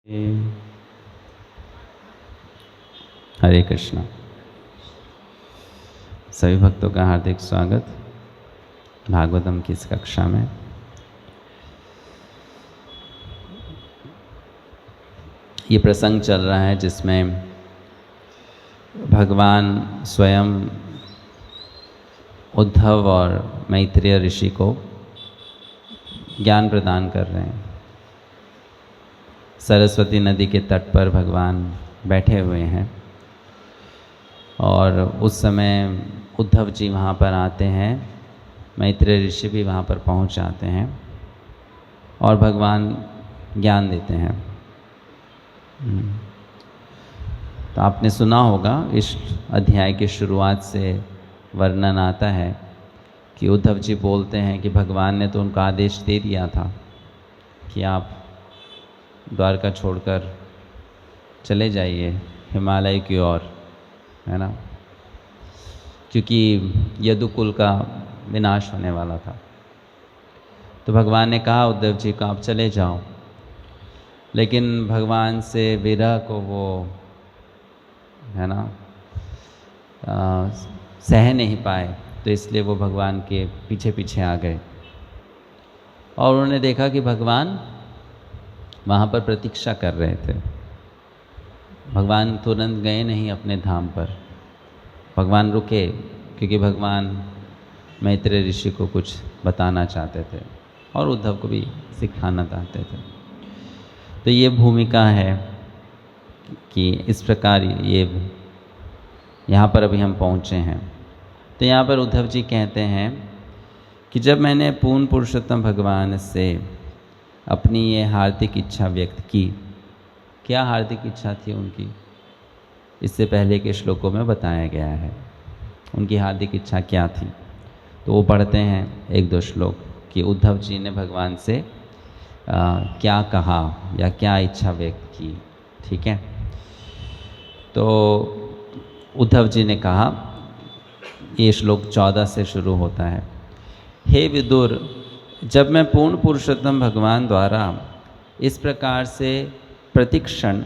हरे कृष्णा। सभी भक्तों का हार्दिक स्वागत भागवतम की इस कक्षा में। ये प्रसंग चल रहा है जिसमें भगवान स्वयं उद्धव और मैत्रेय ऋषि को ज्ञान प्रदान कर रहे हैं। सरस्वती नदी के तट पर भगवान बैठे हुए हैं और उस समय उद्धव जी वहाँ पर आते हैं, मैत्रेय ऋषि भी वहाँ पर पहुँच जाते हैं और भगवान ज्ञान देते हैं। तो आपने सुना होगा, इस अध्याय की शुरुआत से वर्णन आता है कि उद्धव जी बोलते हैं कि भगवान ने तो उनका आदेश दे दिया था कि आप द्वारका छोड़कर चले जाइए हिमालय की ओर, है ना, क्योंकि यदुकुल का विनाश होने वाला था। तो भगवान ने कहा उद्धव जी को आप चले जाओ, लेकिन भगवान से विरह को वो, है ना, सह नहीं पाए, तो इसलिए वो भगवान के पीछे पीछे आ गए और उन्होंने देखा कि भगवान वहाँ पर प्रतीक्षा कर रहे थे। भगवान तुरंत गए नहीं अपने धाम पर, भगवान रुके क्योंकि भगवान मैत्रेय ऋषि को कुछ बताना चाहते थे और उद्धव को भी सिखाना चाहते थे। तो ये भूमिका है कि इस प्रकार ये यहाँ पर अभी हम पहुँचे हैं। तो यहाँ पर उद्धव जी कहते हैं कि जब मैंने पूर्ण पुरुषोत्तम भगवान से अपनी ये हार्दिक इच्छा व्यक्त की। क्या हार्दिक इच्छा थी उनकी, इससे पहले के श्लोकों में बताया गया है उनकी हार्दिक इच्छा क्या थी। तो वो पढ़ते हैं एक दो श्लोक कि उद्धव जी ने भगवान से क्या कहा या क्या इच्छा व्यक्त की। ठीक है, तो उद्धव जी ने कहा, ये श्लोक 14 से शुरू होता है। हे विदुर, जब मैं पूर्ण पुरुषोत्तम भगवान द्वारा इस प्रकार से प्रतिक्षण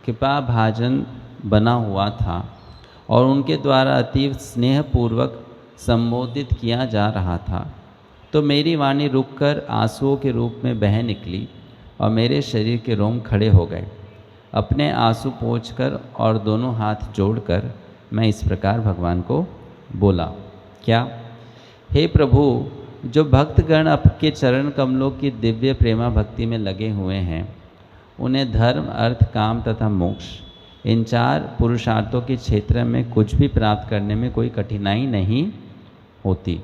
कृपा भाजन बना हुआ था और उनके द्वारा अतीव स्नेहपूर्वक संबोधित किया जा रहा था, तो मेरी वाणी रुककर आंसुओं के रूप में बह निकली और मेरे शरीर के रोम खड़े हो गए। अपने आंसू पोंछकर और दोनों हाथ जोड़कर मैं इस प्रकार भगवान को बोला, क्या? हे प्रभु, जो भक्तगण आपके चरण कमलों की दिव्य प्रेमा भक्ति में लगे हुए हैं, उन्हें धर्म अर्थ काम तथा मोक्ष इन 4 पुरुषार्थों के क्षेत्र में कुछ भी प्राप्त करने में कोई कठिनाई नहीं होती।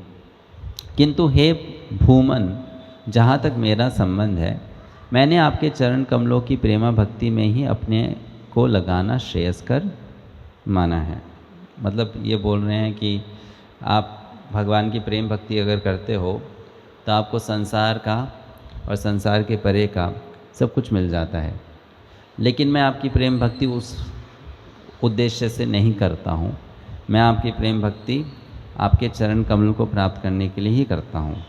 किंतु हे भूमन, जहाँ तक मेरा संबंध है, मैंने आपके चरण कमलों की प्रेमा भक्ति में ही अपने को लगाना श्रेयस्कर माना है। मतलब ये बोल रहे हैं कि आप भगवान की प्रेम भक्ति अगर करते हो तो आपको संसार का और संसार के परे का सब कुछ मिल जाता है, लेकिन मैं आपकी प्रेम भक्ति उस उद्देश्य से नहीं करता हूँ। मैं आपकी प्रेम भक्ति आपके चरण कमल को प्राप्त करने के लिए ही करता हूँ,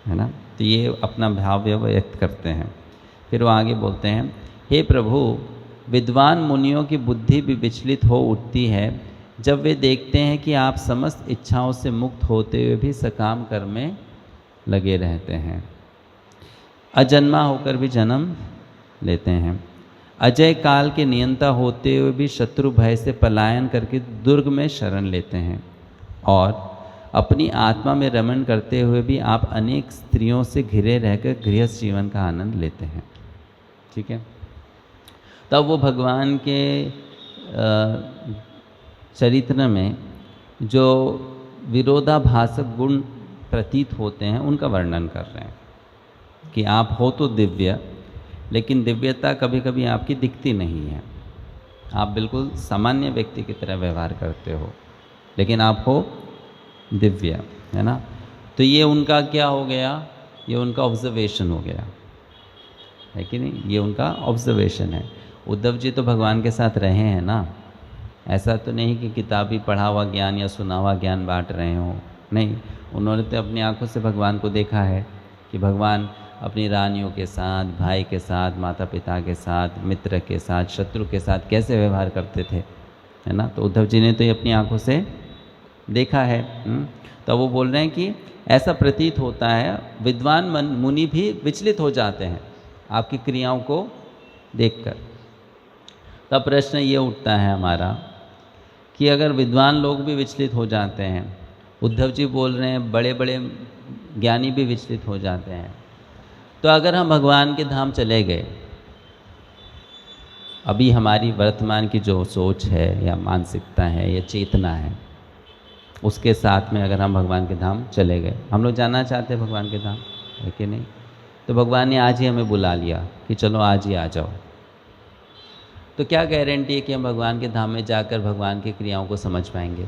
है ना। तो ये अपना भाव व्यक्त करते हैं। फिर वो आगे बोलते हैं, हे प्रभु, विद्वान मुनियों की बुद्धि भी विचलित हो उठती है जब वे देखते हैं कि आप समस्त इच्छाओं से मुक्त होते हुए भी सकाम कर्म में लगे रहते हैं, अजन्मा होकर भी जन्म लेते हैं, अजय काल के नियंता होते हुए भी शत्रु भय से पलायन करके दुर्ग में शरण लेते हैं, और अपनी आत्मा में रमण करते हुए भी आप अनेक स्त्रियों से घिरे रहकर गृहस्थ जीवन का आनंद लेते हैं। ठीक है, तब वो भगवान के चरित्र में जो विरोधाभासक गुण प्रतीत होते हैं उनका वर्णन कर रहे हैं कि आप हो तो दिव्य, लेकिन दिव्यता कभी कभी आपकी दिखती नहीं है। आप बिल्कुल सामान्य व्यक्ति की तरह व्यवहार करते हो, लेकिन आप हो दिव्य, है ना। तो ये उनका क्या हो गया, ये उनका ऑब्जर्वेशन हो गया, है कि नहीं। ये उनका ऑब्जर्वेशन है। उद्धव जी तो भगवान के साथ रहे हैं ना, ऐसा तो नहीं कि किताबी पढ़ा हुआ ज्ञान या सुना हुआ ज्ञान बांट रहे हो, नहीं। उन्होंने तो अपनी आंखों से भगवान को देखा है कि भगवान अपनी रानियों के साथ, भाई के साथ, माता पिता के साथ, मित्र के साथ, शत्रु के साथ कैसे व्यवहार करते थे, है ना। तो उद्धव जी ने तो ये अपनी आंखों से देखा है। तो वो बोल रहे हैं कि ऐसा प्रतीत होता है, विद्वान मुनि भी विचलित हो जाते हैं आपकी क्रियाओं को देखकर। तब प्रश्न ये उठता है हमारा कि अगर विद्वान लोग भी विचलित हो जाते हैं, उद्धव जी बोल रहे हैं बड़े बड़े ज्ञानी भी विचलित हो जाते हैं, तो अगर हम भगवान के धाम चले गए, अभी हमारी वर्तमान की जो सोच है या मानसिकता है या चेतना है, उसके साथ में अगर हम भगवान के धाम चले गए, हम लोग जाना चाहते हैं भगवान के धाम, है कि नहीं। तो भगवान ने आज ही हमें बुला लिया कि चलो आज ही आ जाओ, तो क्या गारंटी है कि हम भगवान के धाम में जाकर भगवान की क्रियाओं को समझ पाएंगे।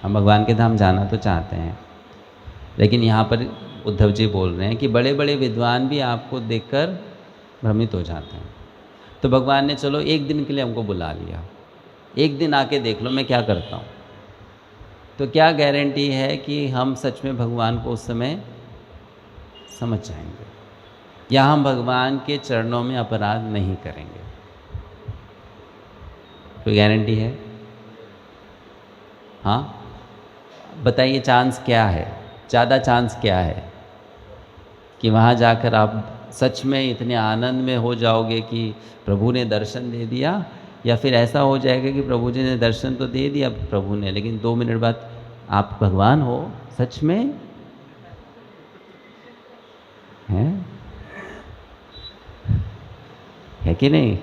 हम भगवान के धाम जाना तो चाहते हैं, लेकिन यहाँ पर उद्धव जी बोल रहे हैं कि बड़े बड़े विद्वान भी आपको देखकर भ्रमित हो जाते हैं। तो भगवान ने चलो एक दिन के लिए हमको बुला लिया, एक दिन आके देख लो मैं क्या करता हूँ। तो क्या गारंटी है कि हम सच में भगवान को उस समय समझ जाएंगे, या हम भगवान के चरणों में अपराध नहीं करेंगे। कोई गारंटी है? हाँ बताइए, चांस क्या है, ज़्यादा चांस क्या है कि वहाँ जाकर आप सच में इतने आनंद में हो जाओगे कि प्रभु ने दर्शन दे दिया, या फिर ऐसा हो जाएगा कि प्रभु जी ने दर्शन तो दे दिया प्रभु ने, लेकिन 2 मिनट बाद आप भगवान हो सच में, है कि नहीं।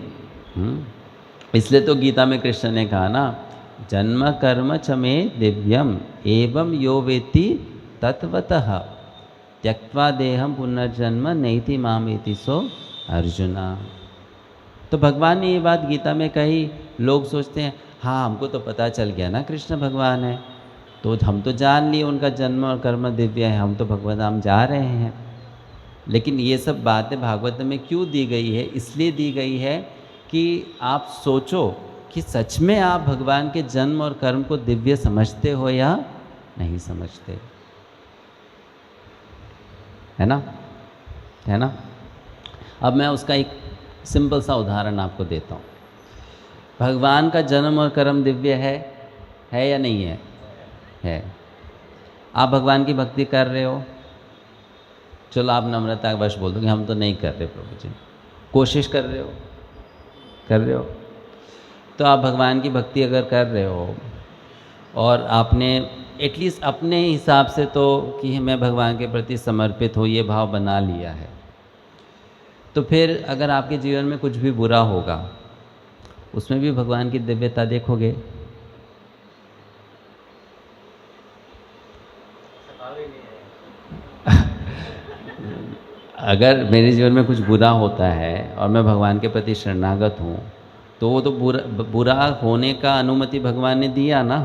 इसलिए तो गीता में कृष्ण ने कहा ना, जन्म कर्म च मे दिव्यम एवं यो वेत्ति तत्वतः त्यक्त्वा देहम पुनर्जन्म नैति मामेति सो अर्जुना। तो भगवान ने ये बात गीता में कही। लोग सोचते हैं हाँ हमको तो पता चल गया ना कृष्ण भगवान है, तो हम तो जान लिए उनका जन्म और कर्म दिव्य है, हम तो भगवत धाम जा रहे हैं। लेकिन ये सब बातें भागवत में क्यों दी गई है? इसलिए दी गई है कि आप सोचो कि सच में आप भगवान के जन्म और कर्म को दिव्य समझते हो या नहीं समझते, है ना, है ना। अब मैं उसका एक सिंपल सा उदाहरण आपको देता हूँ। भगवान का जन्म और कर्म दिव्य है या नहीं है? है। आप भगवान की भक्ति कर रहे हो, चलो आप नम्रता वश बोल दो कि हम तो नहीं कर रहे प्रभु जी, कोशिश कर रहे हो, तो आप भगवान की भक्ति अगर कर रहे हो और आपने एटलीस्ट अपने हिसाब से तो कि मैं भगवान के प्रति समर्पित हूँ ये भाव बना लिया है, तो फिर अगर आपके जीवन में कुछ भी बुरा होगा उसमें भी भगवान की दिव्यता देखोगे। अगर मेरे जीवन में कुछ बुरा होता है और मैं भगवान के प्रति शरणागत हूँ, तो वो तो बुरा होने का अनुमति भगवान ने दिया ना।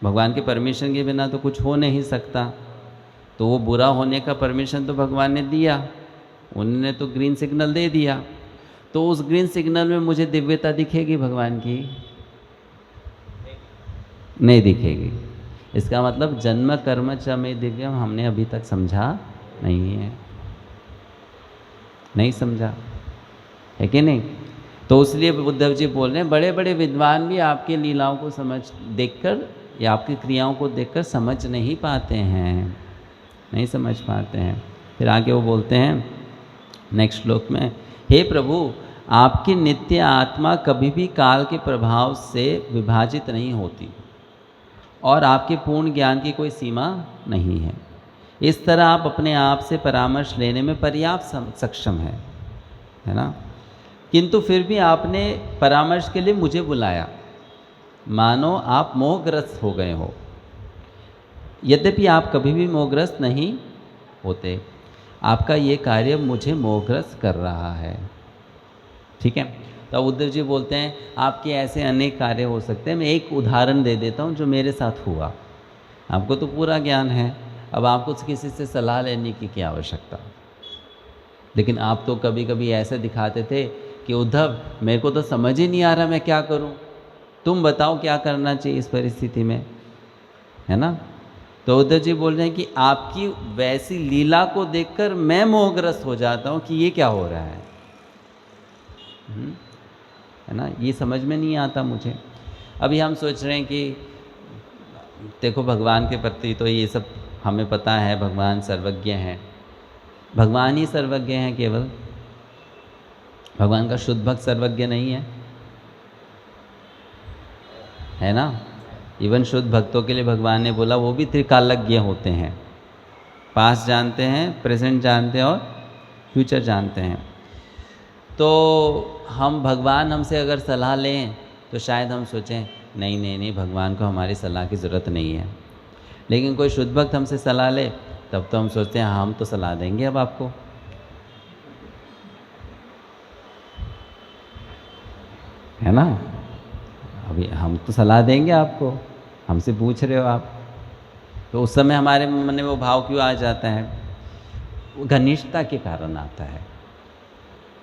भगवान के परमिशन के बिना तो कुछ हो नहीं सकता, तो वो बुरा होने का परमिशन तो भगवान ने दिया, उन्होंने तो ग्रीन सिग्नल दे दिया। तो उस ग्रीन सिग्नल में मुझे दिव्यता दिखेगी भगवान की? नहीं दिखेगी। इसका मतलब जन्म कर्म च मे दिव्यम हमने अभी तक समझा नहीं है, नहीं समझा, है कि नहीं। तो इसलिए उद्धव जी बोल रहे हैं बड़े बड़े विद्वान भी आपकी लीलाओं को देखकर या आपकी क्रियाओं को देखकर समझ नहीं पाते हैं, नहीं समझ पाते हैं। फिर आगे वो बोलते हैं नेक्स्ट श्लोक में, हे प्रभु आपकी नित्य आत्मा कभी भी काल के प्रभाव से विभाजित नहीं होती और आपके पूर्ण ज्ञान की कोई सीमा नहीं है। इस तरह आप अपने आप से परामर्श लेने में पर्याप्त सक्षम है ना। किंतु फिर भी आपने परामर्श के लिए मुझे बुलाया, मानो आप मोहग्रस्त हो गए हो। यद्यपि आप कभी भी मोहग्रस्त नहीं होते, आपका ये कार्य मुझे मोहग्रस्त कर रहा है। ठीक है। तो उद्धव जी बोलते हैं आपके ऐसे अनेक कार्य हो सकते हैं। मैं एक उदाहरण दे देता हूँ जो मेरे साथ हुआ। आपको तो पूरा ज्ञान है, अब आपको किसी से सलाह लेने की क्या आवश्यकता। लेकिन आप तो कभी कभी ऐसे दिखाते थे कि उद्धव मेरे को तो समझ ही नहीं आ रहा मैं क्या करूं, तुम बताओ क्या करना चाहिए इस परिस्थिति में, है ना। तो उद्धव जी बोल रहे हैं कि आपकी वैसी लीला को देखकर मैं मोहग्रस्त हो जाता हूँ कि ये क्या हो रहा है। है ना, ये समझ में नहीं आता मुझे। अभी हम सोच रहे हैं कि देखो भगवान के प्रति तो ये सब हमें पता है, भगवान सर्वज्ञ हैं, भगवान ही सर्वज्ञ हैं केवल, भगवान का शुद्ध भक्त सर्वज्ञ नहीं है ना। इवन शुद्ध भक्तों के लिए भगवान ने बोला वो भी त्रिकालज्ञ होते हैं, पास्ट जानते हैं, प्रेजेंट जानते हैं और फ्यूचर जानते हैं। तो हम भगवान हमसे अगर सलाह लें तो शायद हम सोचें नहीं नहीं नहीं, भगवान को हमारी सलाह की ज़रूरत नहीं है। लेकिन कोई शुद्ध भक्त हमसे सलाह ले तब तो हम सोचते हैं हम तो सलाह देंगे अब आपको, है ना। अभी हम तो सलाह देंगे आपको, हमसे पूछ रहे हो आप। तो उस समय हमारे मन में वो भाव क्यों आ जाता है? वो घनिष्ठता के कारण आता है।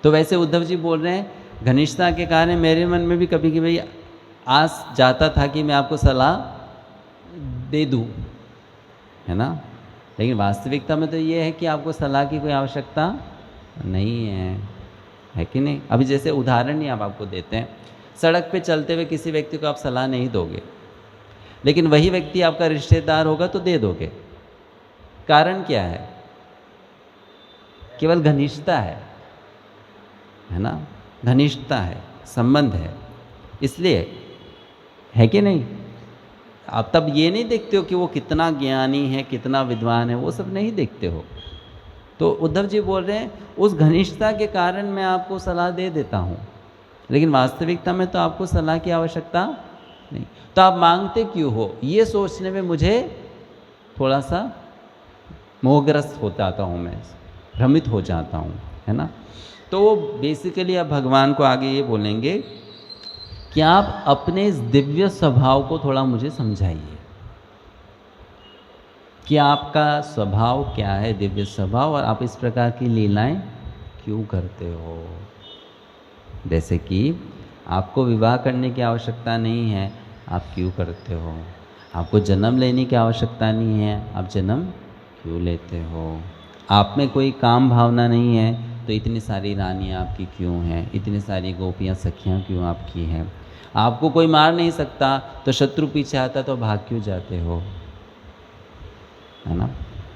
तो वैसे उद्धव जी बोल रहे हैं घनिष्ठता के कारण मेरे मन में भी कभी कभी आस जाता था कि मैं आपको सलाह दे दूँ, है ना। लेकिन वास्तविकता में तो ये है कि आपको सलाह की कोई आवश्यकता नहीं है कि नहीं। अभी जैसे उदाहरण ही आप आपको देते हैं, सड़क पे चलते हुए किसी व्यक्ति को आप सलाह नहीं दोगे, लेकिन वही व्यक्ति आपका रिश्तेदार होगा तो दे दोगे। कारण क्या है? केवल घनिष्ठता है ना, घनिष्ठता है, संबंध है, इसलिए, है कि नहीं। आप तब ये नहीं देखते हो कि वो कितना ज्ञानी है, कितना विद्वान है, वो सब नहीं देखते हो। तो उद्धव जी बोल रहे हैं उस घनिष्ठता के कारण मैं आपको सलाह दे देता हूँ, लेकिन वास्तविकता में तो आपको सलाह की आवश्यकता नहीं। तो आप मांगते क्यों हो, ये सोचने में मुझे थोड़ा सा मोहग्रस्त हो जाता हूँ, मैं भ्रमित हो जाता हूँ, है ना। तो वो बेसिकली आप भगवान को आगे ये बोलेंगे कि आप अपने इस दिव्य स्वभाव को थोड़ा मुझे समझाइए कि आपका स्वभाव क्या है, दिव्य स्वभाव, और आप इस प्रकार की लीलाएं क्यों करते हो। जैसे कि आपको विवाह करने की आवश्यकता नहीं है, आप क्यों करते हो। आपको जन्म लेने की आवश्यकता नहीं है, आप जन्म क्यों लेते हो। आप में कोई काम भावना नहीं है तो इतनी सारी रानियाँ आपकी क्यों हैं, इतनी सारी गोपियाँ सखियाँ क्यों आपकी हैं। आपको कोई मार नहीं सकता तो शत्रु पीछे आता तो भाग क्यों जाते हो, है ना।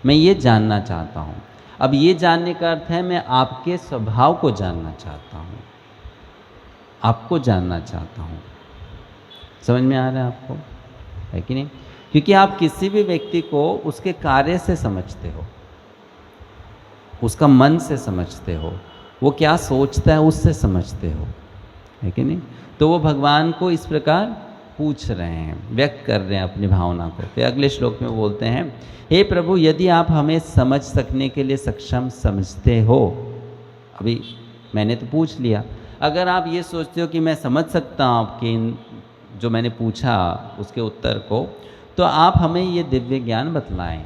मैं ये जानना चाहता हूँ। अब ये जानने का अर्थ है मैं आपके स्वभाव को जानना चाहता हूँ, आपको जानना चाहता हूँ। समझ में आ रहा है आपको, है कि नहीं। क्योंकि आप किसी भी व्यक्ति को उसके कार्य से समझते हो, उसका मन से समझते हो, वो क्या सोचता है उससे समझते हो, है कि नहीं। तो वो भगवान को इस प्रकार पूछ रहे हैं, व्यक्त कर रहे हैं अपनी भावना को। फिर अगले श्लोक में बोलते हैं, हे प्रभु यदि आप हमें समझ सकने के लिए सक्षम समझते हो। अभी मैंने तो पूछ लिया, अगर आप ये सोचते हो कि मैं समझ सकता हूँ आपके जो मैंने पूछा उसके उत्तर को, तो आप हमें ये दिव्य ज्ञान बतलाएं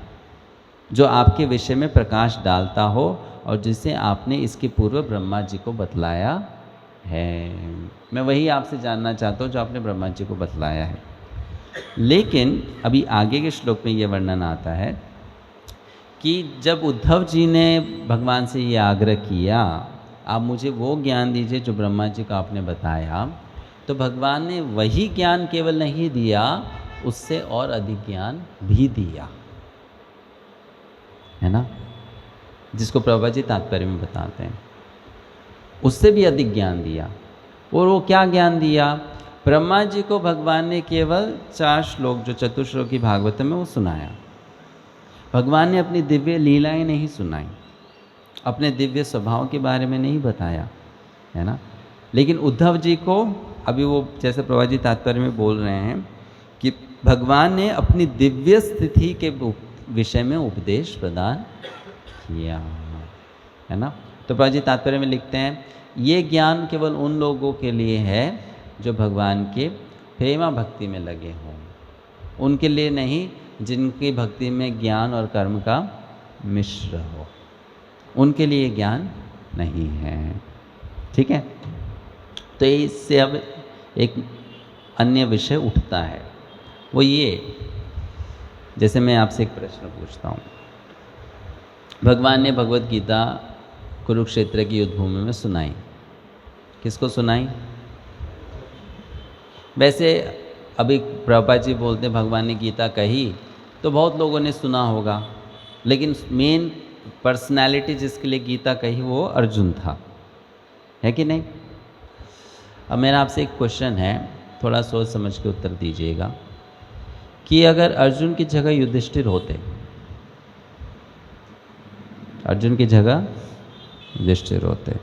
जो आपके विषय में प्रकाश डालता हो और जिसे आपने इसके पूर्व ब्रह्मा जी को बतलाया है। मैं वही आपसे जानना चाहता हूँ जो आपने ब्रह्मा जी को बतलाया है। लेकिन अभी आगे के श्लोक में ये वर्णन आता है कि जब उद्धव जी ने भगवान से ये आग्रह किया आप मुझे वो ज्ञान दीजिए जो ब्रह्मा जी को आपने बताया, तो भगवान ने वही ज्ञान केवल नहीं दिया, उससे और अधिक ज्ञान भी दिया, है ना, जिसको प्रभुपाद जी तात्पर्य में बताते हैं। उससे भी अधिक ज्ञान दिया। और वो क्या ज्ञान दिया? ब्रह्मा जी को भगवान ने केवल 4 श्लोक जो चतुश्लोकी भागवत में वो सुनाया। भगवान ने अपनी दिव्य लीलाएं नहीं सुनाई, अपने दिव्य स्वभाव के बारे में नहीं बताया, है ना। लेकिन उद्धव जी को अभी वो जैसे प्रभुपाद जी तात्पर्य में बोल रहे हैं कि भगवान ने अपनी दिव्य स्थिति के विषय में उपदेश प्रदान किया, है ना। तो प्रभुपाद जी तात्पर्य में लिखते हैं ये ज्ञान केवल उन लोगों के लिए है जो भगवान के प्रेमा भक्ति में लगे हों, उनके लिए नहीं जिनकी भक्ति में ज्ञान और कर्म का मिश्र हो, उनके लिए ज्ञान नहीं है। ठीक है। तो इससे अब एक अन्य विषय उठता है, वो ये जैसे मैं आपसे एक प्रश्न पूछता हूँ, भगवान ने भगवत गीता कुरुक्षेत्र की युद्ध भूमि में सुनाई, किसको सुनाई? वैसे अभी प्रभुपाद जी बोलते हैं भगवान ने गीता कही तो बहुत लोगों ने सुना होगा, लेकिन मेन पर्सनालिटी जिसके लिए गीता कही वो अर्जुन था, है कि नहीं? अब मेरा आपसे एक क्वेश्चन है, थोड़ा सोच समझ के उत्तर दीजिएगा कि अगर अर्जुन की जगह युधिष्ठिर होते, अर्जुन की जगह युधिष्ठिर होते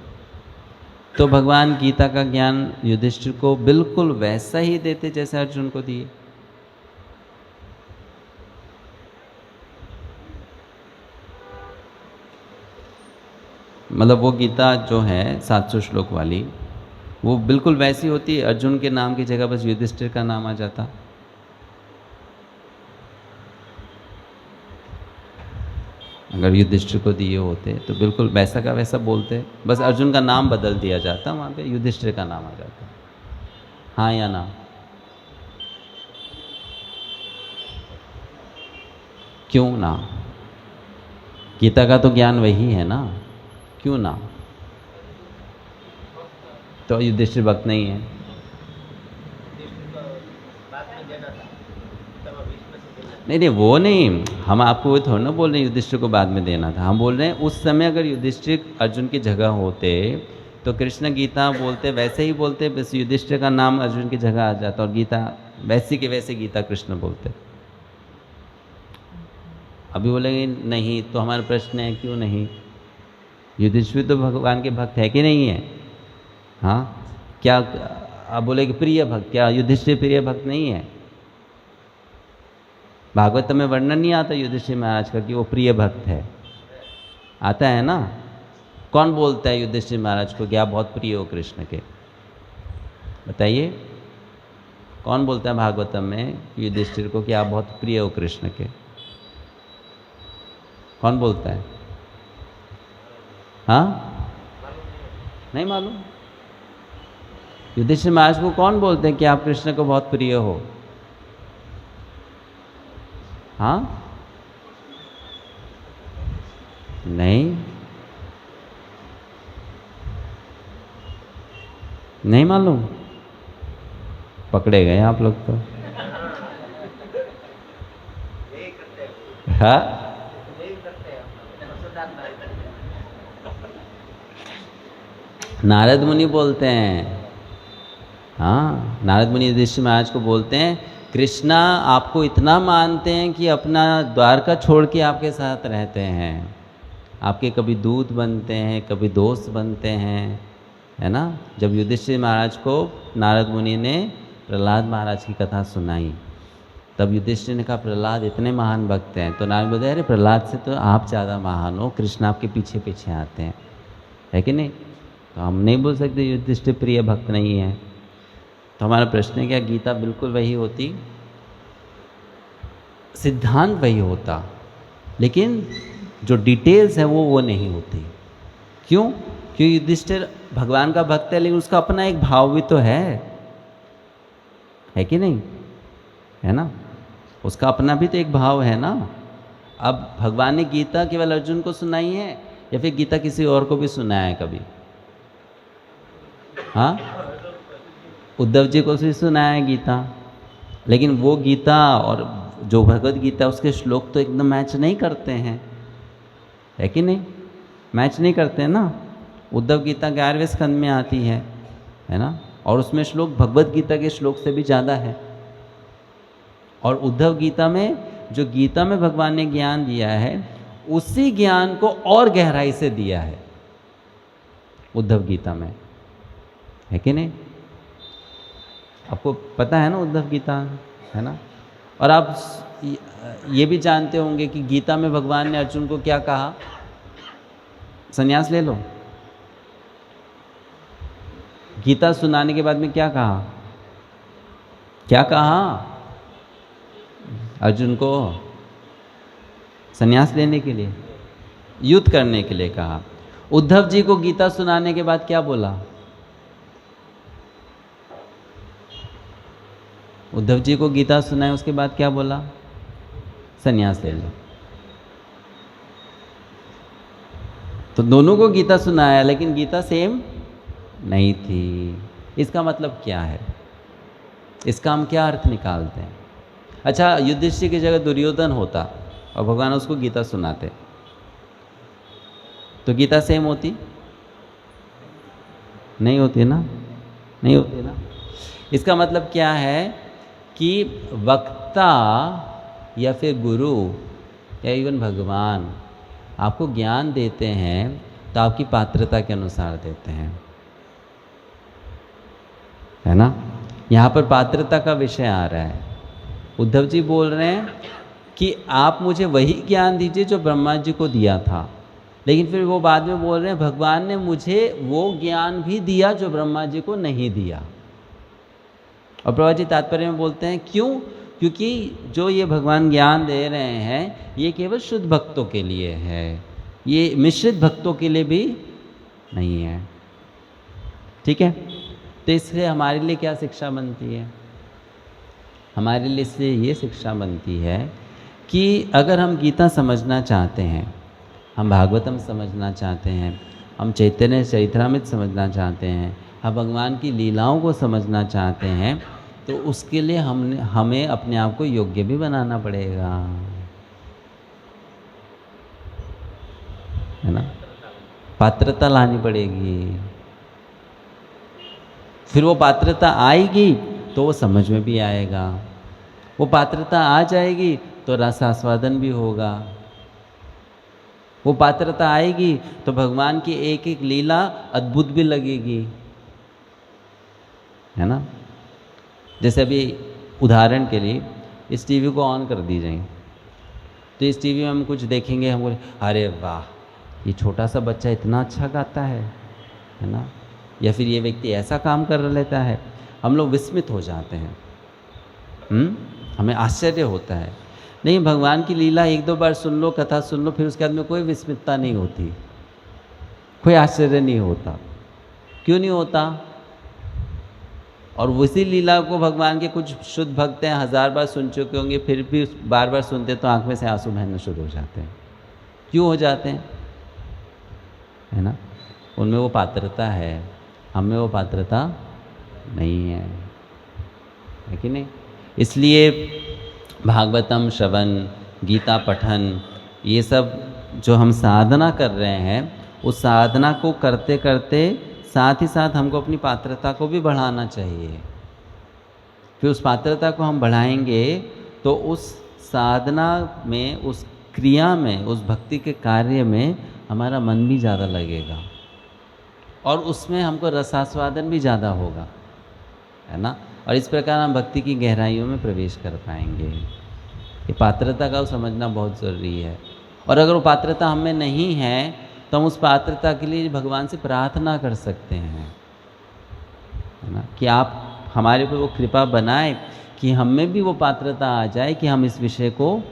तो भगवान गीता का ज्ञान युधिष्ठिर को बिल्कुल वैसा ही देते जैसे अर्जुन को दिए। मतलब वो गीता जो है 700 श्लोक वाली, वो बिल्कुल वैसी होती, अर्जुन के नाम की जगह बस युधिष्ठिर का नाम आ जाता। अगर युधिष्ठिर को दिए होते तो बिल्कुल वैसा का वैसा बोलते, बस अर्जुन का नाम बदल दिया जाता, वहाँ पे युधिष्ठिर का नाम आ जाता। हाँ या ना? क्यों ना? गीता का तो ज्ञान वही है ना, क्यों ना? तो युधिष्ठिर भक्त नहीं है? नहीं, वो नहीं, हम आपको वो थोड़ा ना बोल रहे हैं युधिष्ठिर को बाद में देना था। हम बोल रहे हैं उस समय अगर युधिष्ठिर अर्जुन की जगह होते तो कृष्ण गीता बोलते वैसे ही बोलते, बस युधिष्ठिर का नाम अर्जुन की जगह आ जाता और गीता वैसी के वैसे गीता कृष्ण बोलते। अभी बोलेंगे नहीं, तो हमारा प्रश्न है क्यों नहीं? युधिष्ठिर तो भगवान के भक्त है कि नहीं है? हाँ, क्या आप बोले कि प्रिय भक्त, क्या युधिष्ठिर प्रिय भक्त नहीं है? भागवत में वर्णन नहीं आता युधिष्ठिर महाराज का कि वो प्रिय भक्त है? आता है ना? कौन बोलता है युधिष्ठिर महाराज को कि आप बहुत प्रिय हो कृष्ण के? बताइए, कौन बोलता है भागवतम में युधिष्ठिर को कि आप बहुत प्रिय हो कृष्ण के? कौन बोलता है? हाँ, नहीं मालूम? युधिष्ठिर महाराज को कौन बोलते हैं कि आप कृष्ण को बहुत प्रिय हो? हाँ, नहीं, नहीं मालूम? पकड़े गए आप लोग तो। हाँ, नारद मुनि बोलते हैं। हाँ, नारद मुनि युधिष्ठिर महाराज को बोलते हैं कृष्णा आपको इतना मानते हैं कि अपना द्वारका छोड़ के आपके साथ रहते हैं, आपके कभी दूत बनते हैं, कभी दोस्त बनते हैं, है ना? जब युधिष्ठिर महाराज को नारद मुनि ने प्रहलाद महाराज की कथा सुनाई तब युधिष्ठिर ने कहा प्रहलाद इतने महान भक्त हैं, तो नारद बोले अरे प्रहलाद से तो आप ज़्यादा महान हो, कृष्ण आपके पीछे पीछे आते हैं, है कि नहीं? तो हम नहीं बोल सकते युधिष्ठिर प्रिय भक्त नहीं है। तो हमारा प्रश्न है क्या गीता बिल्कुल वही होती, सिद्धांत वही होता, लेकिन जो डिटेल्स है वो नहीं होती। क्यों? क्योंकि युधिष्ठिर भगवान का भक्त है, लेकिन उसका अपना एक भाव भी तो है कि नहीं? है ना? उसका अपना भी तो एक भाव है ना। अब भगवान ने गीता केवल अर्जुन को सुनाई है या फिर गीता किसी और को भी सुनाया है कभी? हाँ, उद्धव जी को भी सुनाया है गीता, लेकिन वो गीता और जो भगवत गीता उसके श्लोक तो एकदम मैच नहीं करते हैं, है कि नहीं? मैच नहीं करते हैं ना। उद्धव गीता 11वें स्कंद में आती है ना? और उसमें श्लोक भगवत गीता के श्लोक से भी ज़्यादा है। और उद्धव गीता में जो गीता में भगवान ने ज्ञान दिया है उसी ज्ञान को और गहराई से दिया है उद्धव गीता में, है कि नहीं? आपको पता है ना उद्धव गीता, है ना? और आप ये भी जानते होंगे कि गीता में भगवान ने अर्जुन को क्या कहा? संन्यास ले लो। गीता सुनाने के बाद में क्या कहा? क्या कहा? अर्जुन को संन्यास लेने के लिए, युद्ध करने के लिए कहा। उद्धव जी को गीता सुनाने के बाद क्या बोला? उद्धव जी को गीता सुनाए उसके बाद क्या बोला? संन्यास ले लो। तो दोनों को गीता सुनाया, लेकिन गीता सेम नहीं थी। इसका मतलब क्या है? इसका हम क्या अर्थ निकालते हैं? अच्छा, युधिष्ठिर की जगह दुर्योधन होता और भगवान उसको गीता सुनाते, तो गीता सेम होती? नहीं होती ना, नहीं होती ना। इसका मतलब क्या है कि वक्ता या फिर गुरु या इवन भगवान आपको ज्ञान देते हैं तो आपकी पात्रता के अनुसार देते हैं, है ना। यहाँ पर पात्रता का विषय आ रहा है। उद्धव जी बोल रहे हैं कि आप मुझे वही ज्ञान दीजिए जो ब्रह्मा जी को दिया था, लेकिन फिर वो बाद में बोल रहे हैं भगवान ने मुझे वो ज्ञान भी दिया जो ब्रह्मा जी को नहीं दिया। और प्रभा जी तात्पर्य में बोलते हैं क्यों? क्योंकि जो ये भगवान ज्ञान दे रहे हैं ये केवल शुद्ध भक्तों के लिए है, ये मिश्रित भक्तों के लिए भी नहीं है। ठीक है, तो इससे हमारे लिए क्या शिक्षा बनती है? हमारे लिए इससे ये शिक्षा बनती है कि अगर हम गीता समझना चाहते हैं, हम भागवतम समझना चाहते हैं, हम चैतन्य चरित्रामृत समझना चाहते हैं, हम भगवान की लीलाओं को समझना चाहते हैं, तो उसके लिए हमें अपने आप को योग्य भी बनाना पड़ेगा, है ना। पात्रता लानी पड़ेगी। फिर वो पात्रता आएगी तो वो समझ में भी आएगा, वो पात्रता आ जाएगी तो रसास्वादन भी होगा, वो पात्रता आएगी तो भगवान की एक एक लीला अद्भुत भी लगेगी, है ना। जैसे अभी उदाहरण के लिए इस टीवी को ऑन कर दी जाए तो इस टीवी में हम कुछ देखेंगे, हम बोले अरे वाह ये छोटा सा बच्चा इतना अच्छा गाता है ना, या फिर ये व्यक्ति ऐसा काम कर लेता है, हम लोग विस्मित हो जाते हैं, हमें आश्चर्य होता है। नहीं, भगवान की लीला एक दो बार सुन लो, कथा सुन लो, फिर उसके बाद में कोई विस्मितता नहीं होती, कोई आश्चर्य नहीं होता। क्यों नहीं होता? और उसी लीला को भगवान के कुछ शुद्ध भक्त हैं 1000 बार सुन चुके होंगे, फिर भी बार बार सुनते तो आँख में से आंसू बहना शुरू हो जाते हैं। क्यों हो जाते हैं? है ना, उनमें वो पात्रता है, हमें वो पात्रता नहीं है कि नहीं। इसलिए भागवतम श्रवण, गीता पठन, ये सब जो हम साधना कर रहे हैं, उस साधना को करते करते साथ ही साथ हमको अपनी पात्रता को भी बढ़ाना चाहिए। फिर उस पात्रता को हम बढ़ाएंगे तो उस साधना में, उस क्रिया में, उस भक्ति के कार्य में हमारा मन भी ज़्यादा लगेगा और उसमें हमको रसास्वादन भी ज़्यादा होगा, है ना। और इस प्रकार हम भक्ति की गहराइयों में प्रवेश कर पाएंगे। ये पात्रता का समझना बहुत ज़रूरी है। और अगर वो पात्रता हम में नहीं है तो हम उस पात्रता के लिए भगवान से प्रार्थना कर सकते हैं, है ना, कि आप हमारे ऊपर वो कृपा बनाए कि हम में भी वो पात्रता आ जाए कि हम इस विषय को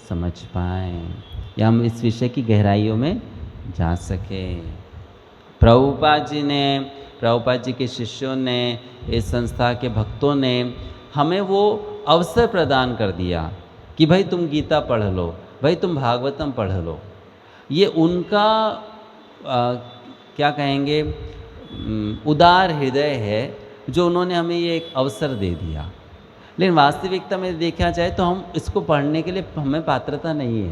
समझ पाएँ या हम इस विषय की गहराइयों में जा सकें। प्रभुपाद जी के शिष्यों ने, इस संस्था के भक्तों ने हमें वो अवसर प्रदान कर दिया कि भाई तुम गीता पढ़ लो, भाई तुम भागवतम पढ़ लो। ये उनका क्या कहेंगे, उदार हृदय है जो उन्होंने हमें ये एक अवसर दे दिया। लेकिन वास्तविकता में देखा जाए तो हम इसको पढ़ने के लिए हमें पात्रता नहीं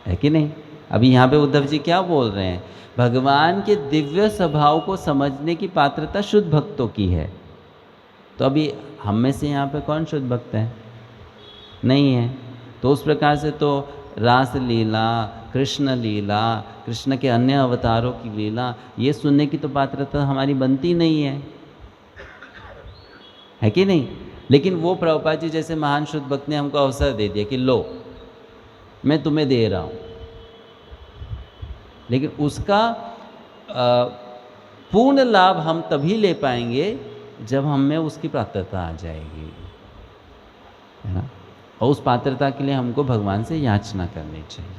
है कि नहीं। अभी यहाँ पे उद्धव जी क्या बोल रहे हैं? भगवान के दिव्य स्वभाव को समझने की पात्रता शुद्ध भक्तों की है। तो अभी हम में से यहाँ पे कौन शुद्ध भक्त है? नहीं है। तो उस प्रकार से तो रास लीला, कृष्ण लीला, कृष्ण के अन्य अवतारों की लीला, ये सुनने की तो पात्रता हमारी बनती नहीं है कि नहीं। लेकिन वो प्रभुपाद जी जैसे महान शुद्ध भक्त ने हमको अवसर दे दिया कि लो मैं तुम्हें दे रहा हूँ, लेकिन उसका पूर्ण लाभ हम तभी ले पाएंगे जब हम में उसकी पात्रता आ जाएगी, है ना। और उस पात्रता के लिए हमको भगवान से याचना करनी चाहिए,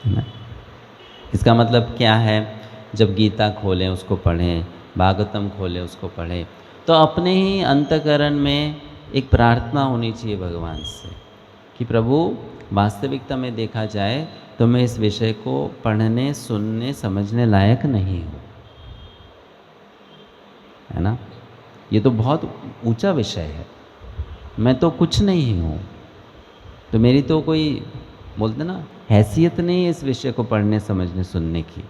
है ना। इसका मतलब क्या है? जब गीता खोलें उसको पढ़ें, भागवतम खोलें उसको पढ़ें, तो अपने ही अंतःकरण में एक प्रार्थना होनी चाहिए भगवान से कि प्रभु वास्तविकता में देखा जाए तो मैं इस विषय को पढ़ने, सुनने, समझने लायक नहीं हूँ, है ना। ये तो बहुत ऊंचा विषय है, मैं तो कुछ नहीं हूँ, तो मेरी तो कोई बोलते ना हैसियत नहीं है इस विषय को पढ़ने, समझने, सुनने की,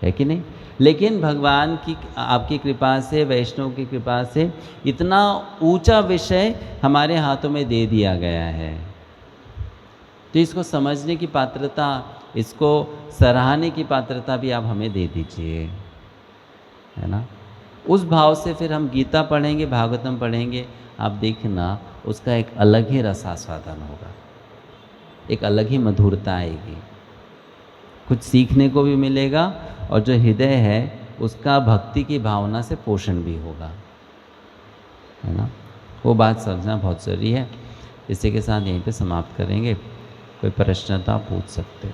है कि नहीं। लेकिन भगवान की, आपकी कृपा से, वैष्णव की कृपा से इतना ऊंचा विषय हमारे हाथों में दे दिया गया है, तो इसको समझने की पात्रता, इसको सराहने की पात्रता भी आप हमें दे दीजिए, है ना। उस भाव से फिर हम गीता पढ़ेंगे, भागवतम पढ़ेंगे, आप देखना उसका एक अलग ही रसास्वादन होगा, एक अलग ही मधुरता आएगी, कुछ सीखने को भी मिलेगा, और जो हृदय है उसका भक्ति की भावना से पोषण भी होगा, है ना। वो बात समझना बहुत ज़रूरी है। इसी के साथ यहीं पे समाप्त करेंगे। कोई प्रश्न तो आप पूछ सकते।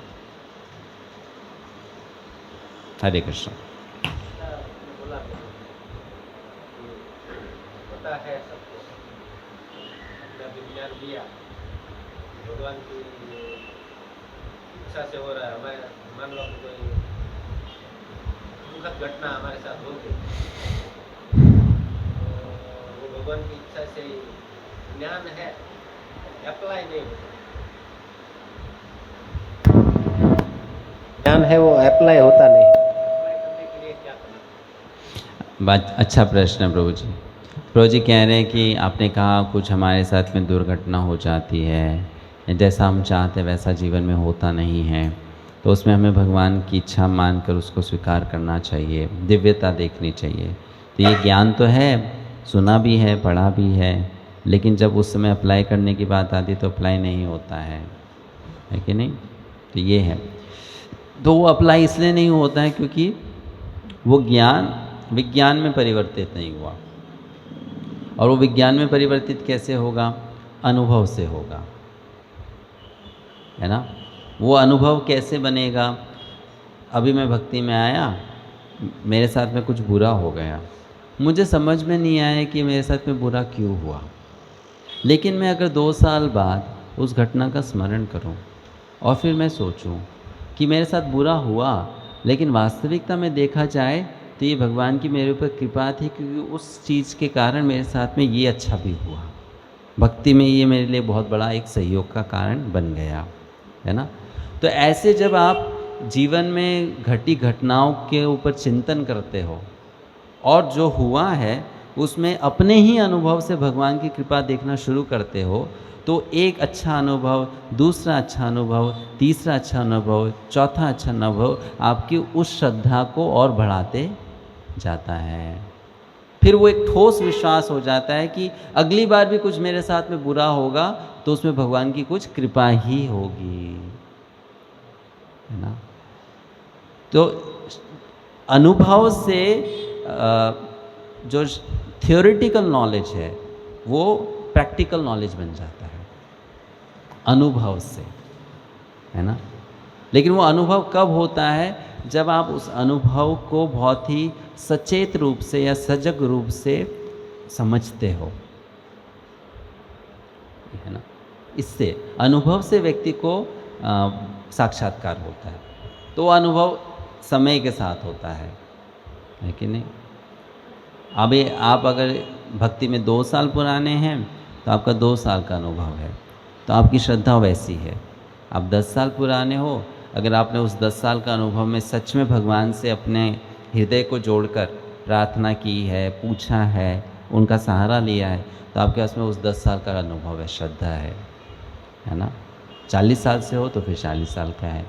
हरे कृष्ण। पता है सबको, अपना विज्ञान दिया, भगवान की इच्छा से हो रहा है। हमारे मान लो कोई दुखद घटना हमारे साथ हो गई, वो भगवान की इच्छा से ज्ञान है, अप्लाई नहीं होता, ज्ञान है वो अप्लाई होता नहीं। अप्लाई करने के लिए क्या करना? बात अच्छा प्रश्न है प्रभु जी। प्रभु जी कह रहे हैं कि आपने कहा कुछ हमारे साथ में दुर्घटना हो जाती है, जैसा हम चाहते वैसा जीवन में होता नहीं है, तो उसमें हमें भगवान की इच्छा मानकर उसको स्वीकार करना चाहिए, दिव्यता देखनी चाहिए। तो ये ज्ञान तो है, सुना भी है, पढ़ा भी है, लेकिन जब उस समय अप्लाई करने की बात आती तो अप्लाई नहीं होता है कि नहीं। तो ये है, तो वो अप्लाई इसलिए नहीं होता है क्योंकि वो ज्ञान विज्ञान में परिवर्तित नहीं हुआ, और वो विज्ञान में परिवर्तित कैसे होगा? अनुभव से होगा, है ना। वो अनुभव कैसे बनेगा? अभी मैं भक्ति में आया, मेरे साथ में कुछ बुरा हो गया, मुझे समझ में नहीं आया कि मेरे साथ में बुरा क्यों हुआ, लेकिन मैं अगर 2 साल बाद उस घटना का स्मरण करूं और फिर मैं सोचूं कि मेरे साथ बुरा हुआ, लेकिन वास्तविकता में देखा जाए तो ये भगवान की मेरे ऊपर कृपा थी, क्योंकि उस चीज़ के कारण मेरे साथ में ये अच्छा भी हुआ, भक्ति में ये मेरे लिए बहुत बड़ा एक सहयोग का कारण बन गया, है ना। तो ऐसे जब आप जीवन में घटी घटनाओं के ऊपर चिंतन करते हो और जो हुआ है उसमें अपने ही अनुभव से भगवान की कृपा देखना शुरू करते हो, तो एक अच्छा अनुभव, दूसरा अच्छा अनुभव, तीसरा अच्छा अनुभव, चौथा अच्छा अनुभव आपकी उस श्रद्धा को और बढ़ाते जाता है। फिर वो एक ठोस विश्वास हो जाता है कि अगली बार भी कुछ मेरे साथ में बुरा होगा तो उसमें भगवान की कुछ कृपा ही होगी, है ना। तो अनुभव से जो थियोरेटिकल नॉलेज है वो प्रैक्टिकल नॉलेज बन जाता है अनुभव से, है ना। लेकिन वो अनुभव कब होता है? जब आप उस अनुभव को बहुत ही सचेत रूप से या सजग रूप से समझते हो, है ना। इससे अनुभव से व्यक्ति को साक्षात्कार होता है, तो अनुभव समय के साथ होता है कि नहीं। अभी आप अगर भक्ति में 2 साल पुराने हैं तो आपका 2 साल का अनुभव है, तो आपकी श्रद्धा वैसी है। आप 10 साल पुराने हो, अगर आपने उस 10 साल का अनुभव में सच में भगवान से अपने हृदय को जोड़कर प्रार्थना की है, पूछा है, उनका सहारा लिया है, तो आपके पास में उस 10 साल का अनुभव है, श्रद्धा है ना। 40 साल से हो तो फिर 40 साल का है।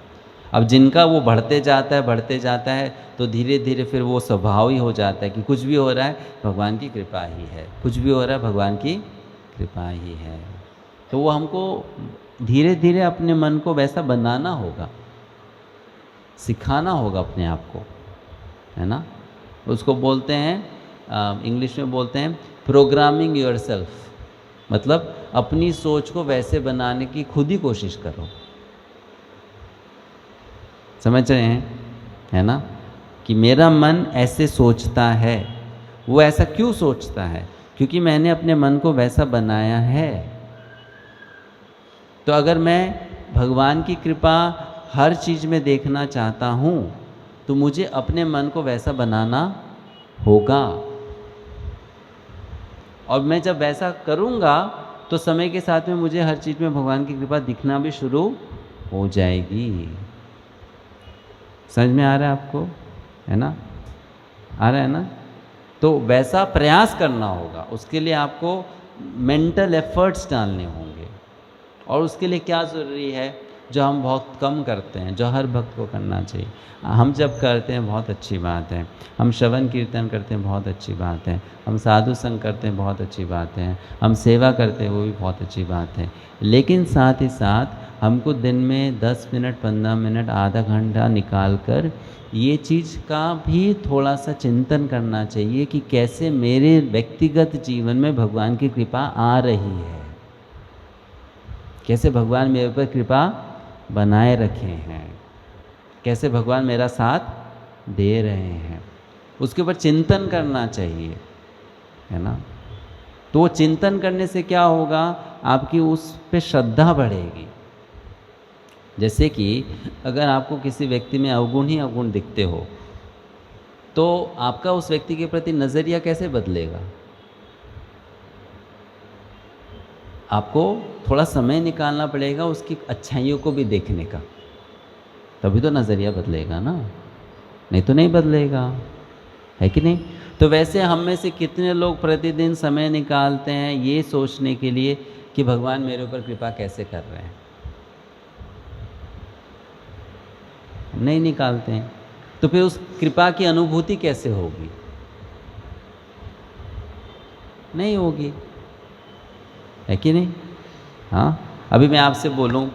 अब जिनका वो बढ़ते जाता है तो धीरे धीरे फिर वो स्वभाव ही हो जाता है कि कुछ भी हो रहा है भगवान की कृपा ही है, कुछ भी हो रहा है भगवान की कृपा ही है। तो वो हमको धीरे धीरे अपने मन को वैसा बनाना होगा, सिखाना होगा अपने आप को, है ना। उसको बोलते हैं, इंग्लिश में बोलते हैं प्रोग्रामिंग योरसेल्फ, मतलब अपनी सोच को वैसे बनाने की खुद ही कोशिश करो। समझ रहे हैं, है ना, कि मेरा मन ऐसे सोचता है वो ऐसा क्यों सोचता है? क्योंकि मैंने अपने मन को वैसा बनाया है। तो अगर मैं भगवान की कृपा हर चीज़ में देखना चाहता हूँ तो मुझे अपने मन को वैसा बनाना होगा, और मैं जब वैसा करूँगा तो समय के साथ में मुझे हर चीज़ में भगवान की कृपा दिखना भी शुरू हो जाएगी। समझ में आ रहा है आपको? है ना? आ रहा है ना? तो वैसा प्रयास करना होगा, उसके लिए आपको मेंटल एफर्ट्स डालने होंगे। और उसके लिए क्या ज़रूरी है? जो हम बहुत कम करते हैं, जो हर भक्त को करना चाहिए। हम जब करते हैं बहुत अच्छी बात है, हम श्रवण कीर्तन करते हैं बहुत अच्छी बात है, हम साधु संग करते हैं बहुत अच्छी बात है, हम सेवा करते हैं वो भी बहुत अच्छी बात है। लेकिन साथ ही साथ हमको दिन में 10 मिनट 15 मिनट आधा घंटा निकाल कर ये चीज़ का भी थोड़ा सा चिंतन करना चाहिए कि कैसे मेरे व्यक्तिगत जीवन में भगवान की कृपा आ रही है, कैसे भगवान मेरे ऊपर कृपा बनाए रखे हैं, कैसे भगवान मेरा साथ दे रहे हैं, उसके ऊपर चिंतन करना चाहिए, है ना? तो वो चिंतन करने से क्या होगा? आपकी उस पे श्रद्धा बढ़ेगी। जैसे कि अगर आपको किसी व्यक्ति में अवगुण ही अवगुण दिखते हो तो आपका उस व्यक्ति के प्रति नज़रिया कैसे बदलेगा? आपको थोड़ा समय निकालना पड़ेगा उसकी अच्छाइयों को भी देखने का, तभी तो नज़रिया बदलेगा ना, नहीं तो नहीं बदलेगा, है कि नहीं? तो वैसे हम में से कितने लोग प्रतिदिन समय निकालते हैं ये सोचने के लिए कि भगवान मेरे ऊपर कृपा कैसे कर रहे हैं? नहीं निकालते हैं। तो फिर उस कृपा की अनुभूति कैसे होगी? नहीं होगी, है कि नहीं? हाँ, अभी मैं आपसे बोलूं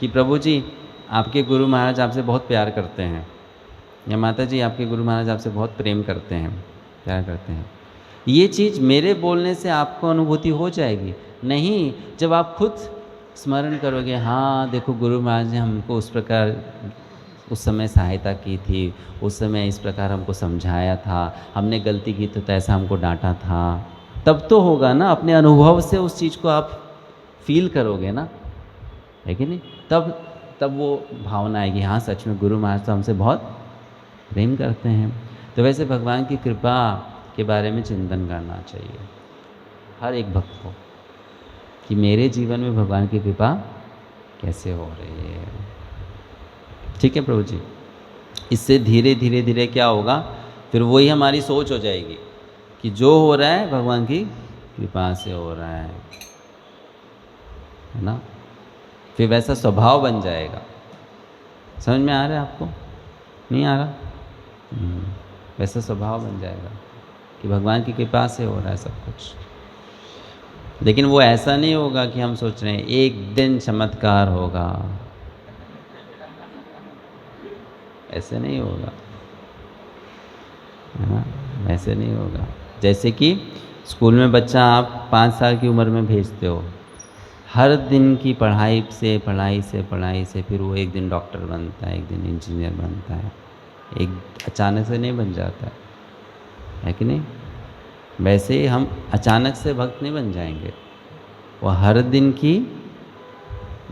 कि प्रभु जी आपके गुरु महाराज आपसे बहुत प्यार करते हैं, या माता जी आपके गुरु महाराज आपसे बहुत प्रेम करते हैं, प्यार करते हैं, ये चीज़ मेरे बोलने से आपको अनुभूति हो जाएगी? नहीं, जब आप खुद स्मरण करोगे, हाँ देखो गुरु महाराज ने हमको उस प्रकार उस समय सहायता की थी, उस समय इस प्रकार हमको समझाया था, हमने गलती की तो ऐसा हमको डांटा था, तब तो होगा ना। अपने अनुभव से उस चीज़ को आप फील करोगे ना, है कि नहीं? तब वो भावना आएगी, हाँ सच में गुरु महाराज तो हमसे बहुत प्रेम करते हैं। तो वैसे भगवान की कृपा के बारे में चिंतन करना चाहिए हर एक भक्त को कि मेरे जीवन में भगवान की कृपा कैसे हो रही है। ठीक है प्रभु जी? इससे धीरे धीरे धीरे क्या होगा? फिर वही हमारी सोच हो जाएगी कि जो हो रहा है भगवान की कृपा से हो रहा है ना? फिर वैसा स्वभाव बन जाएगा। समझ में आ रहा है आपको? नहीं आ रहा? वैसा स्वभाव बन जाएगा कि भगवान की कृपा से हो रहा है सब कुछ। लेकिन वो ऐसा नहीं होगा कि हम सोच रहे हैं एक दिन चमत्कार होगा, ऐसे नहीं होगा, है ना? वैसे नहीं होगा। जैसे कि स्कूल में बच्चा आप 5 साल की उम्र में भेजते हो, हर दिन की पढ़ाई से फिर वो एक दिन डॉक्टर बनता है, एक दिन इंजीनियर बनता है, एक अचानक से नहीं बन जाता है कि नहीं? वैसे ही हम अचानक से भक्त नहीं बन जाएंगे, वो हर दिन की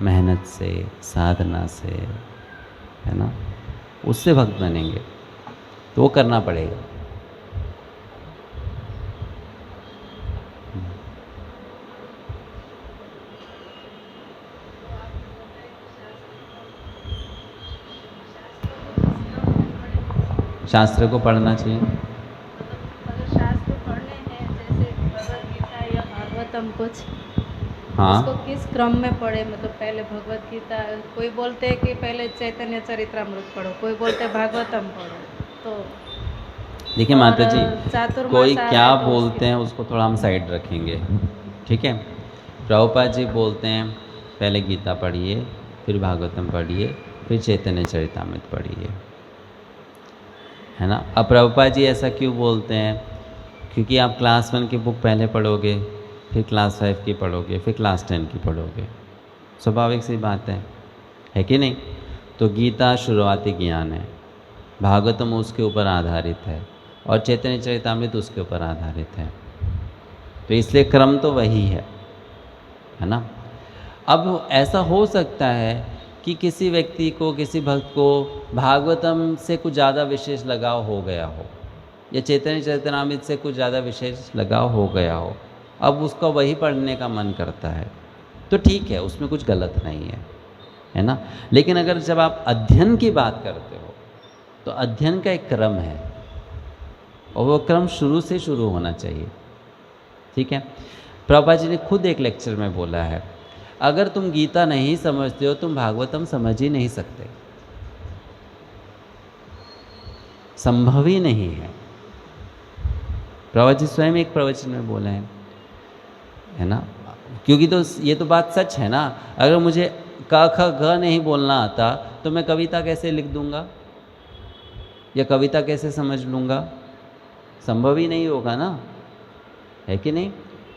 मेहनत से, साधना से, है ना, उससे भक्त बनेंगे। तो वो करना पड़ेगा। शास्त्र को पढ़ना चाहिए। अगर शास्त्र पढ़ने हैं जैसे भगवद गीता या भागवतम कुछ, हाँ, उसको किस क्रम में पढ़े? मतलब पहले भगवद गीता, कोई बोलते हैं कि पहले चैतन्य चरितमृत पढ़ो, कोई बोलते हैं भागवतम पढ़ो। तो देखिए माता जी, चातुर्मास कोई आ क्या रहा है तो बोलते हैं उसको थोड़ा हम साइड रखेंगे, ठीक है? प्रभुपाद जी बोलते हैं पहले गीता पढ़िए, फिर भागवतम पढ़िए, फिर चैतन्य चरितमृत पढ़िए, है ना? अब प्रभुपाद जी ऐसा क्यों बोलते हैं? क्योंकि आप क्लास 1 की बुक पहले पढ़ोगे, फिर क्लास 5 की पढ़ोगे, फिर क्लास 10 की पढ़ोगे, स्वाभाविक सी बात है कि नहीं? तो गीता शुरुआती ज्ञान है, भागवतम उसके ऊपर आधारित है, और चैतन्य चरितामृत उसके ऊपर आधारित है। तो इसलिए क्रम तो वही है ना। अब ऐसा हो सकता है कि किसी व्यक्ति को, किसी भक्त को भागवतम से कुछ ज़्यादा विशेष लगाव हो गया हो, या चैतन्य चरितामृत से कुछ ज़्यादा विशेष लगाव हो गया हो, अब उसका वही पढ़ने का मन करता है, तो ठीक है, उसमें कुछ गलत नहीं है ना। लेकिन अगर जब आप अध्ययन की बात करते हो तो अध्ययन का एक क्रम है, और वो क्रम शुरू से शुरू होना चाहिए। ठीक है, प्रभुपाद जी ने खुद एक लेक्चर में बोला है, अगर तुम गीता नहीं समझते हो तुम भागवतम समझ ही नहीं सकते, संभव ही नहीं है। प्रभुपाद जी स्वयं एक प्रवचन में बोले हैं, है ना। क्योंकि तो ये तो बात सच है ना, अगर मुझे क ख ग नहीं बोलना आता तो मैं कविता कैसे लिख दूंगा या कविता कैसे समझ लूँगा, संभव ही नहीं होगा ना, है कि नहीं।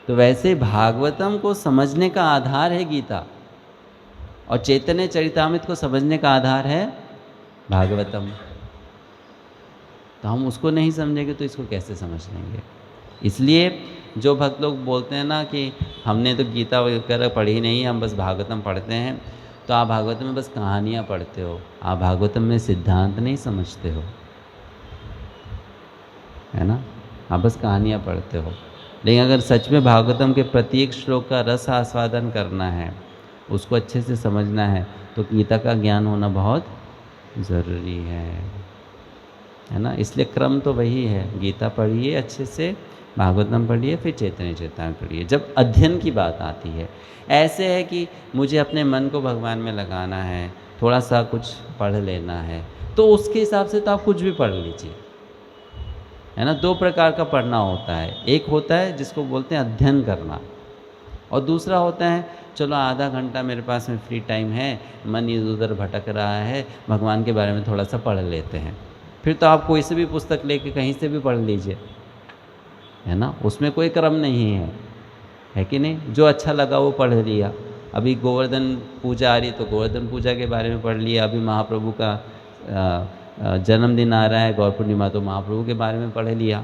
तो वैसे भागवतम को समझने का आधार है गीता, और चैतन्य चरितामृत को समझने का आधार है भागवतम। तो हम उसको नहीं समझेंगे तो इसको कैसे समझ लेंगे। इसलिए जो भक्त लोग बोलते हैं ना कि हमने तो गीता वगैरह पढ़ी नहीं, हम बस भागवतम पढ़ते हैं, तो आप भागवतम में बस कहानियाँ पढ़ते हो, आप भागवतम में सिद्धांत नहीं समझते हो, है ना। आप बस कहानियाँ पढ़ते हो। लेकिन अगर सच में भागवतम के प्रत्येक श्लोक का रस आस्वादन करना है, उसको अच्छे से समझना है, तो गीता का ज्ञान होना बहुत ज़रूरी है ना। इसलिए क्रम तो वही है, गीता पढ़िए अच्छे से, भागवतम पढ़िए, फिर चैतन्य चरितामृत पढ़िए। जब अध्ययन की बात आती है, ऐसे है कि मुझे अपने मन को भगवान में लगाना है, थोड़ा सा कुछ पढ़ लेना है, तो उसके हिसाब से तो आप कुछ भी पढ़ लीजिए, है ना। दो प्रकार का पढ़ना होता है, एक होता है जिसको बोलते हैं अध्ययन करना, और दूसरा होता है चलो आधा घंटा मेरे पास में फ्री टाइम है, मन इधर उधर भटक रहा है, भगवान के बारे में थोड़ा सा पढ़ लेते हैं। फिर तो आप कोई से भी पुस्तक लेके कहीं से भी पढ़ लीजिए, है ना, उसमें कोई क्रम नहीं है कि नहीं। जो अच्छा लगा वो पढ़ लिया। अभी गोवर्धन पूजा आ रही तो गोवर्धन पूजा के बारे में पढ़ लिया, अभी महाप्रभु का जन्मदिन आ रहा है, गौर पूर्णिमा, तो महाप्रभु के बारे में पढ़ लिया,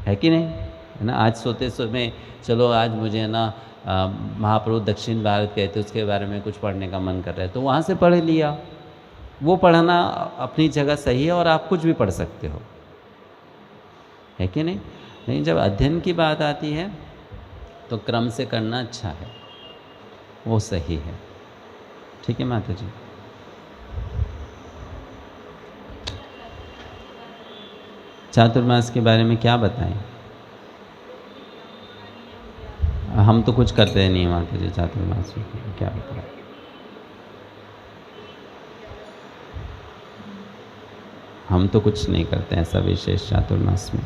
है कि नहीं, है ना। आज सोते समय चलो आज मुझे ना महाप्रभु दक्षिण भारत गए थे, उसके बारे में कुछ पढ़ने का मन कर रहा है, तो वहाँ से पढ़ लिया। वो पढ़ना अपनी जगह सही है, और आप कुछ भी पढ़ सकते हो, है कि नहीं। लेकिन जब अध्ययन की बात आती है तो क्रम से करना अच्छा है, वो सही है। ठीक है माता जी। चातुर्मास के बारे में क्या बताएं? हम तो कुछ करते नहीं माता जी चातुर्मास में, क्या बताएं? हम तो कुछ नहीं करते ऐसा विशेष चातुर्मास में।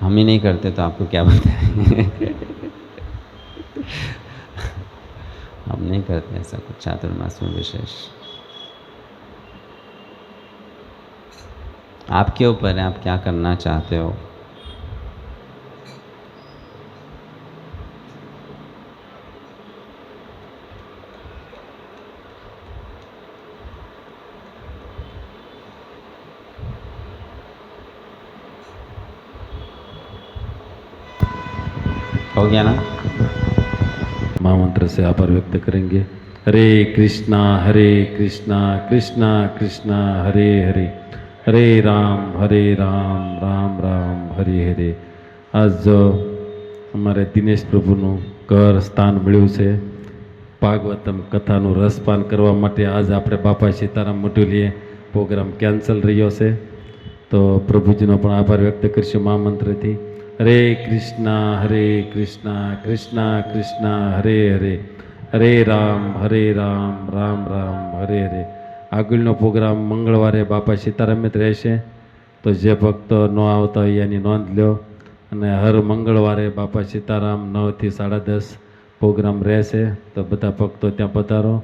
हम ही नहीं करते तो आपको क्या बताएं? हम नहीं करते ऐसा कुछ चातुर्मास में विशेष। आपके ऊपर है, आप क्या करना चाहते हो। हो गया ना। महामंत्र से आभार व्यक्त करेंगे। हरे कृष्णा कृष्णा कृष्णा हरे हरे, हरे राम राम राम हरे हरे। आज અમારે દિનેશ પ્રભુનું ઘર સ્થાન મળ્યું છે, ભાગવતમ કથાનું રસપાન કરવા માટે આજ આપણે બાપા સીતારામ મટુલીએ પ્રોગ્રામ કેન્સલ રહ્યો છે, તો પ્રભુજીનો પણ આભાર વ્યક્ત કરીશું મહામંત્રથી। હરે કૃષ્ણા કૃષ્ણા કૃષ્ણા હરે હરે, હરે રામ રામ રામ હરે હરે। આગળનો પ્રોગ્રામ મંગળવારે બાપા સીતારામે જ રહેશે, તો જે ભક્તો ન આવતા હોય એની નોંધ લ્યો। અને હર મંગળવારે બાપા સીતારામ 9 થી 10:30 પ્રોગ્રામ રહેશે, તો બધા ભક્તો ત્યાં પધારો।